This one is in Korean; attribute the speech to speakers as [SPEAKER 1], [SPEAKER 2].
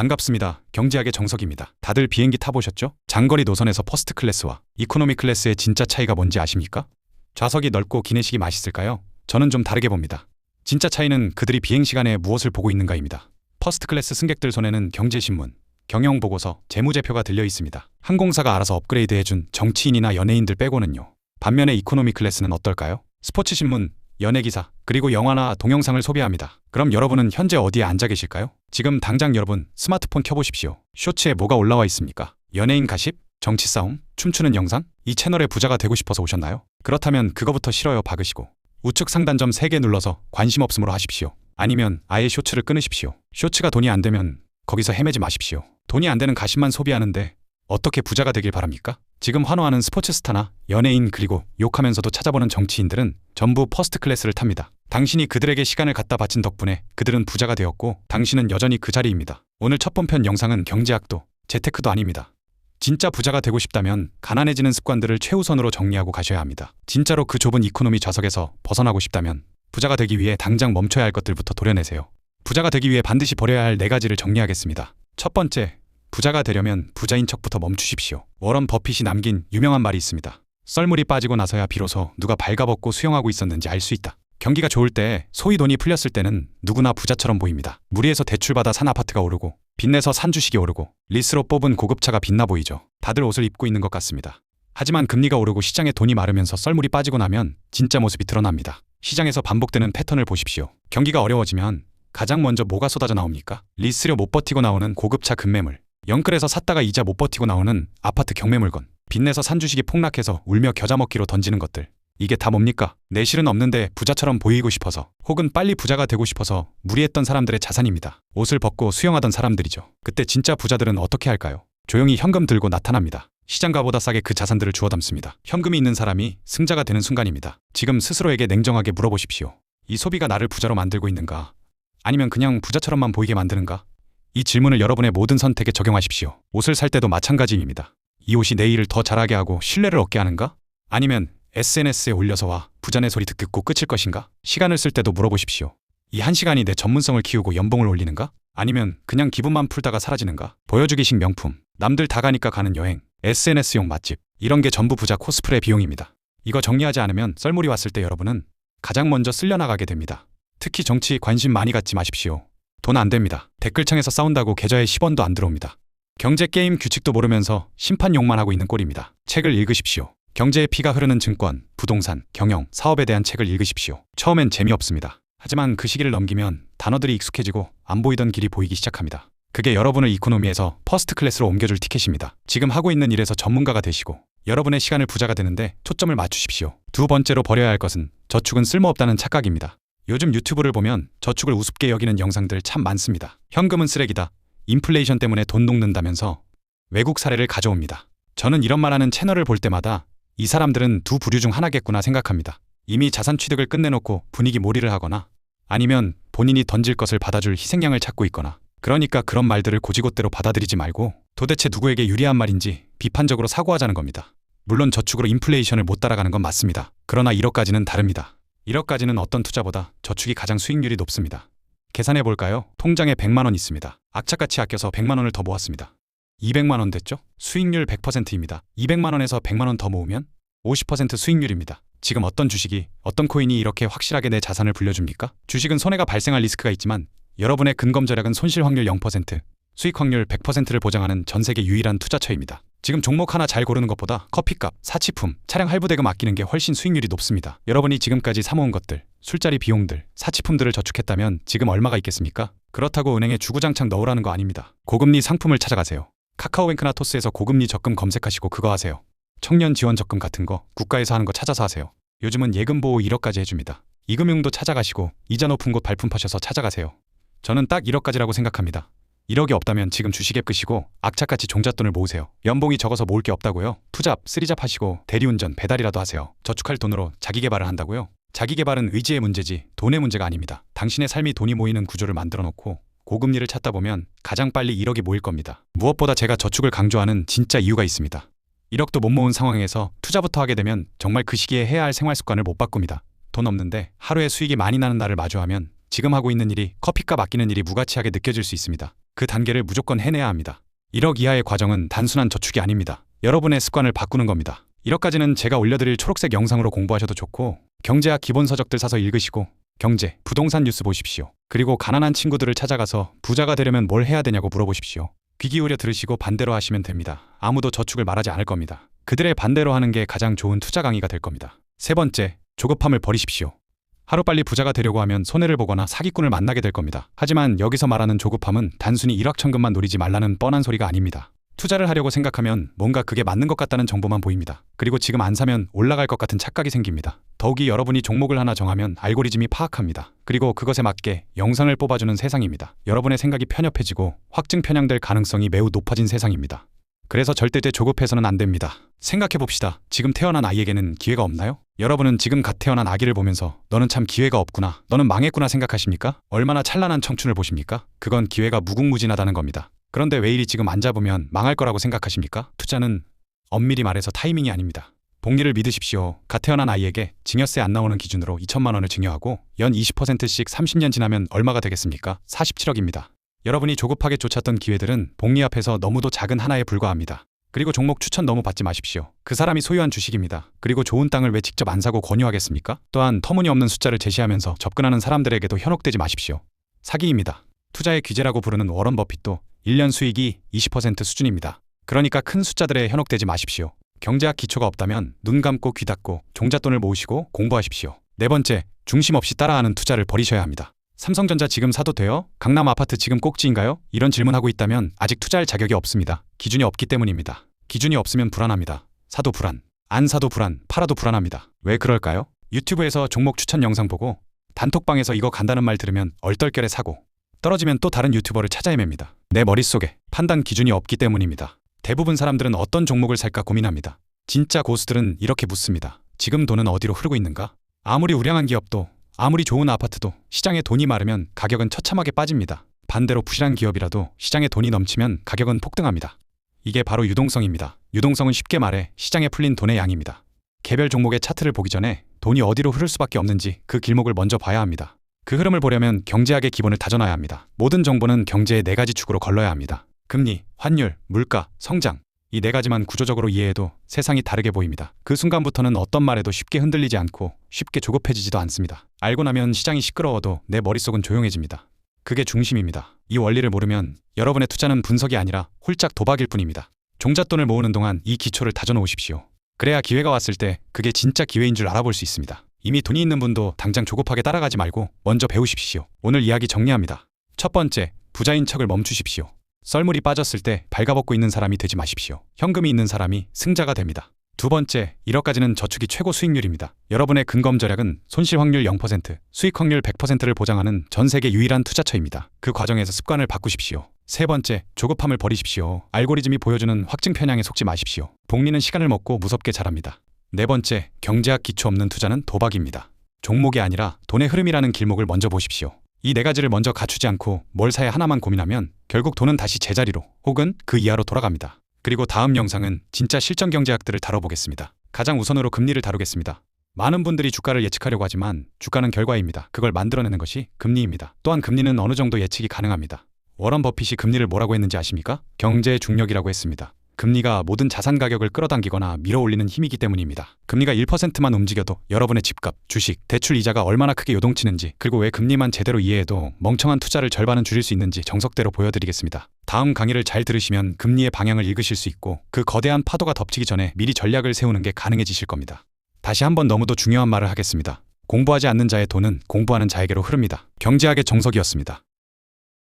[SPEAKER 1] 반갑습니다. 경제학의 정석입니다. 다들 비행기 타보셨죠? 장거리 노선에서 퍼스트 클래스와 이코노미 클래스의 진짜 차이가 뭔지 아십니까? 좌석이 넓고 기내식이 맛있을까요? 저는 좀 다르게 봅니다. 진짜 차이는 그들이 비행 시간에 무엇을 보고 있는가입니다. 퍼스트 클래스 승객들 손에는 경제신문, 경영보고서, 재무제표가 들려 있습니다. 항공사가 알아서 업그레이드해준 정치인이나 연예인들 빼고는요. 반면에 이코노미 클래스는 어떨까요? 스포츠신문, 연예기사, 그리고 영화나 동영상을 소비합니다. 그럼 여러분은 현재 어디에 앉아 계실까요? 지금 당장 여러분 스마트폰 켜보십시오. 쇼츠에 뭐가 올라와 있습니까? 연예인 가십? 정치 싸움? 춤추는 영상? 이 채널의 부자가 되고 싶어서 오셨나요? 그렇다면 그거부터 싫어요 박으시고 우측 상단점 3개 눌러서 관심 없음으로 하십시오. 아니면 아예 쇼츠를 끊으십시오. 쇼츠가 돈이 안 되면 거기서 헤매지 마십시오. 돈이 안 되는 가십만 소비하는데 어떻게 부자가 되길 바랍니까? 지금 환호하는 스포츠 스타나 연예인 그리고 욕하면서도 찾아보는 정치인들은 전부 퍼스트 클래스를 탑니다. 당신이 그들에게 시간을 갖다 바친 덕분에 그들은 부자가 되었고 당신은 여전히 그 자리입니다. 오늘 첫 본편 영상은 경제학도 재테크도 아닙니다. 진짜 부자가 되고 싶다면 가난해지는 습관들을 최우선으로 정리하고 가셔야 합니다. 진짜로 그 좁은 이코노미 좌석에서 벗어나고 싶다면 부자가 되기 위해 당장 멈춰야 할 것들부터 도려내세요. 부자가 되기 위해 반드시 버려야 할 4가지를 정리하겠습니다. 첫 번째, 부자가 되려면 부자인 척부터 멈추십시오. 워런 버핏이 남긴 유명한 말이 있습니다. 썰물이 빠지고 나서야 비로소 누가 발가벗고 수영하고 있었는지 알 수 있다. 경기가 좋을 때, 소위 돈이 풀렸을 때는 누구나 부자처럼 보입니다. 무리해서 대출받아 산 아파트가 오르고 빚내서 산 주식이 오르고 리스로 뽑은 고급차가 빛나 보이죠. 다들 옷을 입고 있는 것 같습니다. 하지만 금리가 오르고 시장에 돈이 마르면서 썰물이 빠지고 나면 진짜 모습이 드러납니다. 시장에서 반복되는 패턴을 보십시오. 경기가 어려워지면 가장 먼저 뭐가 쏟아져 나옵니까? 리스료 못 버티고 나오는 고급차 급매물, 영끌에서 샀다가 이자 못 버티고 나오는 아파트 경매물건, 빚내서 산 주식이 폭락해서 울며 겨자 먹기로 던지는 것들. 이게 다 뭡니까? 내실은 없는데 부자처럼 보이고 싶어서 혹은 빨리 부자가 되고 싶어서 무리했던 사람들의 자산입니다. 옷을 벗고 수영하던 사람들이죠. 그때 진짜 부자들은 어떻게 할까요? 조용히 현금 들고 나타납니다. 시장가보다 싸게 그 자산들을 주워 담습니다. 현금이 있는 사람이 승자가 되는 순간입니다. 지금 스스로에게 냉정하게 물어보십시오. 이 소비가 나를 부자로 만들고 있는가? 아니면 그냥 부자처럼만 보이게 만드는가? 이 질문을 여러분의 모든 선택에 적용하십시오. 옷을 살 때도 마찬가지입니다. 이 옷이 내 일을 더 잘하게 하고 신뢰를 얻게 하는가? 아니면 SNS에 올려서와 부자네 소리 듣고 끝일 것인가? 시간을 쓸 때도 물어보십시오. 이 1시간이 내 전문성을 키우고 연봉을 올리는가? 아니면 그냥 기분만 풀다가 사라지는가? 보여주기식 명품, 남들 다 가니까 가는 여행, SNS용 맛집, 이런 게 전부 부자 코스프레 비용입니다. 이거 정리하지 않으면 썰물이 왔을 때 여러분은 가장 먼저 쓸려나가게 됩니다. 특히 정치 관심 많이 갖지 마십시오. 돈 안 됩니다. 댓글창에서 싸운다고 계좌에 10원도 안 들어옵니다. 경제 게임 규칙도 모르면서 심판욕만 하고 있는 꼴입니다. 책을 읽으십시오. 경제의 피가 흐르는 증권, 부동산, 경영, 사업에 대한 책을 읽으십시오. 처음엔 재미없습니다. 하지만 그 시기를 넘기면 단어들이 익숙해지고 안 보이던 길이 보이기 시작합니다. 그게 여러분을 이코노미에서 퍼스트 클래스로 옮겨줄 티켓입니다. 지금 하고 있는 일에서 전문가가 되시고 여러분의 시간을 부자가 되는데 초점을 맞추십시오. 두 번째로 버려야 할 것은 저축은 쓸모없다는 착각입니다. 요즘 유튜브를 보면 저축을 우습게 여기는 영상들 참 많습니다. 현금은 쓰레기다. 인플레이션 때문에 돈 녹는다면서 외국 사례를 가져옵니다. 저는 이런 말하는 채널을 볼 때마다 이 사람들은 두 부류 중 하나겠구나 생각합니다. 이미 자산 취득을 끝내놓고 분위기 몰이를 하거나 아니면 본인이 던질 것을 받아줄 희생양을 찾고 있거나 그러니까 그런 말들을 고지곳대로 받아들이지 말고 도대체 누구에게 유리한 말인지 비판적으로 사고하자는 겁니다. 물론 저축으로 인플레이션을 못 따라가는 건 맞습니다. 그러나 1억까지는 다릅니다. 1억까지는 어떤 투자보다 저축이 가장 수익률이 높습니다. 계산해 볼까요? 통장에 100만 원 있습니다. 악착같이 아껴서 100만 원을 더 모았습니다. 200만 원 됐죠? 수익률 100%입니다. 200만 원에서 100만 원 더 모으면 50% 수익률입니다. 지금 어떤 주식이, 어떤 코인이 이렇게 확실하게 내 자산을 불려줍니까? 주식은 손해가 발생할 리스크가 있지만 여러분의 근검 절약은 손실 확률 0%, 수익 확률 100%를 보장하는 전 세계 유일한 투자처입니다. 지금 종목 하나 잘 고르는 것보다 커피값, 사치품, 차량 할부대금 아끼는 게 훨씬 수익률이 높습니다. 여러분이 지금까지 사모은 것들, 술자리 비용들, 사치품들을 저축했다면 지금 얼마가 있겠습니까? 그렇다고 은행에 주구장창 넣으라는 거 아닙니다. 고금리 상품을 찾아가세요. 카카오뱅크나 토스에서 고금리 적금 검색하시고 그거 하세요. 청년 지원 적금 같은 거 국가에서 하는 거 찾아서 하세요. 요즘은 예금 보호 1억까지 해줍니다. 이금융도 찾아가시고 이자 높은 곳 발품 파셔서 찾아가세요. 저는 딱 1억까지라고 생각합니다. 1억이 없다면 지금 주식에 끄시고 악착같이 종잣돈을 모으세요. 연봉이 적어서 모을 게 없다고요? 투잡, 쓰리잡 하시고 대리운전, 배달이라도 하세요. 저축할 돈으로 자기개발을 한다고요? 자기개발은 의지의 문제지 돈의 문제가 아닙니다. 당신의 삶이 돈이 모이는 구조를 만들어 놓고 고금리를 찾다 보면 가장 빨리 1억이 모일 겁니다. 무엇보다 제가 저축을 강조하는 진짜 이유가 있습니다. 1억도 못 모은 상황에서 투자부터 하게 되면 정말 그 시기에 해야 할 생활 습관을 못 바꿉니다. 돈 없는데 하루에 수익이 많이 나는 날을 마주하면 지금 하고 있는 일이 커피값 아끼는 일이 무가치하게 느껴질 수 있습니다. 그 단계를 무조건 해내야 합니다. 1억 이하의 과정은 단순한 저축이 아닙니다. 여러분의 습관을 바꾸는 겁니다. 1억까지는 제가 올려드릴 초록색 영상으로 공부하셔도 좋고 경제학 기본 서적들 사서 읽으시고 경제, 부동산 뉴스 보십시오. 그리고 가난한 친구들을 찾아가서 부자가 되려면 뭘 해야 되냐고 물어보십시오. 귀 기울여 들으시고 반대로 하시면 됩니다. 아무도 저축을 말하지 않을 겁니다. 그들의 반대로 하는 게 가장 좋은 투자 강의가 될 겁니다. 세 번째, 조급함을 버리십시오. 하루빨리 부자가 되려고 하면 손해를 보거나 사기꾼을 만나게 될 겁니다. 하지만 여기서 말하는 조급함은 단순히 일확천금만 노리지 말라는 뻔한 소리가 아닙니다. 투자를 하려고 생각하면 뭔가 그게 맞는 것 같다는 정보만 보입니다. 그리고 지금 안 사면 올라갈 것 같은 착각이 생깁니다. 더욱이 여러분이 종목을 하나 정하면 알고리즘이 파악합니다. 그리고 그것에 맞게 영상을 뽑아주는 세상입니다. 여러분의 생각이 편협해지고 확증 편향될 가능성이 매우 높아진 세상입니다. 그래서 절대 조급해서는 안 됩니다. 생각해봅시다. 지금 태어난 아이에게는 기회가 없나요? 여러분은 지금 갓 태어난 아기를 보면서 너는 참 기회가 없구나, 너는 망했구나 생각하십니까? 얼마나 찬란한 청춘을 보십니까? 그건 기회가 무궁무진하다는 겁니다. 그런데 왜 이리 지금 안 잡으면 망할 거라고 생각하십니까? 투자는 엄밀히 말해서 타이밍이 아닙니다. 복리를 믿으십시오. 갓 태어난 아이에게 증여세 안 나오는 기준으로 2천만 원을 증여하고 연 20%씩 30년 지나면 얼마가 되겠습니까? 47억입니다. 여러분이 조급하게 쫓았던 기회들은 복리 앞에서 너무도 작은 하나에 불과합니다. 그리고 종목 추천 너무 받지 마십시오. 그 사람이 소유한 주식입니다. 그리고 좋은 땅을 왜 직접 안 사고 권유하겠습니까? 또한 터무니없는 숫자를 제시하면서 접근하는 사람들에게도 현혹되지 마십시오. 사기입니다. 투자의 귀재라고 부르는 워런 버핏도 1년 수익이 20% 수준입니다. 그러니까 큰 숫자들에 현혹되지 마십시오. 경제학 기초가 없다면 눈 감고 귀 닫고 종잣돈을 모으시고 공부하십시오. 네 번째, 중심 없이 따라하는 투자를 버리셔야 합니다. 삼성전자 지금 사도 돼요? 강남 아파트 지금 꼭지인가요? 이런 질문하고 있다면 아직 투자할 자격이 없습니다. 기준이 없기 때문입니다. 기준이 없으면 불안합니다. 사도 불안, 안 사도 불안, 팔아도 불안합니다. 왜 그럴까요? 유튜브에서 종목 추천 영상 보고 단톡방에서 이거 간다는 말 들으면 얼떨결에 사고 떨어지면 또 다른 유튜버를 찾아 헤맵니다. 내 머릿속에 판단 기준이 없기 때문입니다. 대부분 사람들은 어떤 종목을 살까 고민합니다. 진짜 고수들은 이렇게 묻습니다. 지금 돈은 어디로 흐르고 있는가? 아무리 우량한 기업도, 아무리 좋은 아파트도 시장에 돈이 마르면 가격은 처참하게 빠집니다. 반대로 부실한 기업이라도 시장에 돈이 넘치면 가격은 폭등합니다. 이게 바로 유동성입니다. 유동성은 쉽게 말해 시장에 풀린 돈의 양입니다. 개별 종목의 차트를 보기 전에 돈이 어디로 흐를 수밖에 없는지 그 길목을 먼저 봐야 합니다. 그 흐름을 보려면 경제학의 기본을 다져놔야 합니다. 모든 정보는 경제의 4가지 축으로 걸러야 합니다. 금리, 환율, 물가, 성장. 이 4가지만 구조적으로 이해해도 세상이 다르게 보입니다. 그 순간부터는 어떤 말에도 쉽게 흔들리지 않고 쉽게 조급해지지도 않습니다. 알고 나면 시장이 시끄러워도 내 머릿속은 조용해집니다. 그게 중심입니다. 이 원리를 모르면 여러분의 투자는 분석이 아니라 홀짝 도박일 뿐입니다. 종잣돈을 모으는 동안 이 기초를 다져놓으십시오. 그래야 기회가 왔을 때 그게 진짜 기회인 줄 알아볼 수 있습니다. 이미 돈이 있는 분도 당장 조급하게 따라가지 말고 먼저 배우십시오. 오늘 이야기 정리합니다. 첫 번째, 부자인 척을 멈추십시오. 썰물이 빠졌을 때 발가벗고 있는 사람이 되지 마십시오. 현금이 있는 사람이 승자가 됩니다. 두 번째, 1억까지는 저축이 최고 수익률입니다. 여러분의 근검 절약은 손실 확률 0%, 수익 확률 100%를 보장하는 전 세계 유일한 투자처입니다. 그 과정에서 습관을 바꾸십시오. 세 번째, 조급함을 버리십시오. 알고리즘이 보여주는 확증 편향에 속지 마십시오. 복리는 시간을 먹고 무섭게 자랍니다. 네 번째, 경제학 기초 없는 투자는 도박입니다. 종목이 아니라 돈의 흐름이라는 길목을 먼저 보십시오. 이 4가지를 먼저 갖추지 않고 뭘 사야 하나만 고민하면 결국 돈은 다시 제자리로 혹은 그 이하로 돌아갑니다. 그리고 다음 영상은 진짜 실전 경제학들을 다뤄보겠습니다. 가장 우선으로 금리를 다루겠습니다. 많은 분들이 주가를 예측하려고 하지만 주가는 결과입니다. 그걸 만들어내는 것이 금리입니다. 또한 금리는 어느 정도 예측이 가능합니다. 워런 버핏이 금리를 뭐라고 했는지 아십니까? 경제의 중력이라고 했습니다. 금리가 모든 자산 가격을 끌어당기거나 밀어올리는 힘이기 때문입니다. 금리가 1%만 움직여도 여러분의 집값, 주식, 대출 이자가 얼마나 크게 요동치는지, 그리고 왜 금리만 제대로 이해해도 멍청한 투자를 절반은 줄일 수 있는지 정석대로 보여드리겠습니다. 다음 강의를 잘 들으시면 금리의 방향을 읽으실 수 있고 그 거대한 파도가 덮치기 전에 미리 전략을 세우는 게 가능해지실 겁니다. 다시 한번 너무도 중요한 말을 하겠습니다. 공부하지 않는 자의 돈은 공부하는 자에게로 흐릅니다. 경제학의 정석이었습니다.